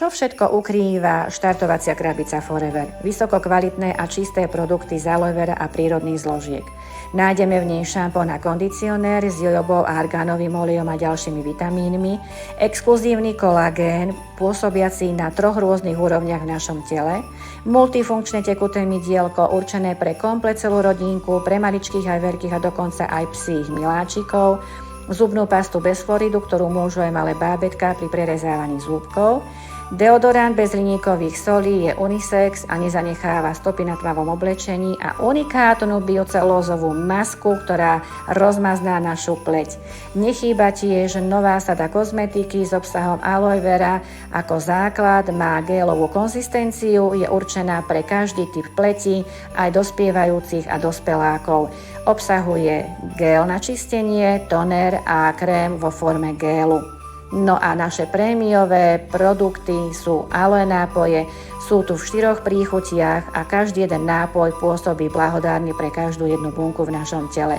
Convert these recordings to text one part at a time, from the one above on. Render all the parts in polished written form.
Čo všetko ukrýva štartovacia krabica Forever? Vysoko kvalitné a čisté produkty z aloe vera a prírodných zložiek. Nájdeme v nej šampón a kondicionér s jojobou a argánovým olejom a ďalšími vitamínmi, exkluzívny kolagén, pôsobiaci na 3 rôznych úrovniach v našom tele, multifunkčné tekuté mydielko určené pre komplet celú rodinku, pre maličkých aj veľkých a dokonca aj psích miláčikov, zubnú pastu bez fluoridu, ktorú môžu aj malé bábätká pri prerezávaní zúbkov, deodorant bez hliníkových solí, je unisex a nezanecháva stopy na tmavom oblečení a unikátnu biocelulózovú masku, ktorá rozmazná našu pleť. Nechýba tiež nová sada kozmetiky s obsahom aloe vera ako základ, má gélovú konzistenciu, je určená pre každý typ pleti, aj dospievajúcich a dospelákov. Obsahuje gel na čistenie, toner a krém vo forme gélu. No a naše prémiové produkty sú aloe nápoje, sú tu v 4 príchutiach a každý jeden nápoj pôsobí blahodárne pre každú jednu bunku v našom tele.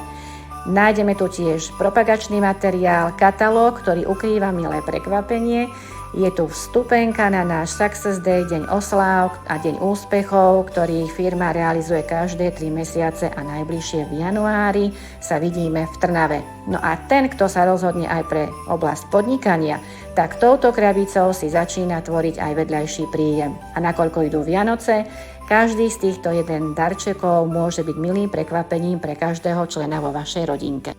Nájdeme tu tiež propagačný materiál, katalóg, ktorý ukrýva milé prekvapenie. Je tu vstupenka na náš Success Day, deň osláv a deň úspechov, ktorý firma realizuje každé 3 mesiace a najbližšie v januári sa vidíme v Trnave. No a ten, kto sa rozhodne aj pre oblasť podnikania, tak touto krabicou si začína tvoriť aj vedľajší príjem. A nakoľko idú Vianoce, každý z týchto jeden darčekov môže byť milým prekvapením pre každého člena vo vašej rodinke.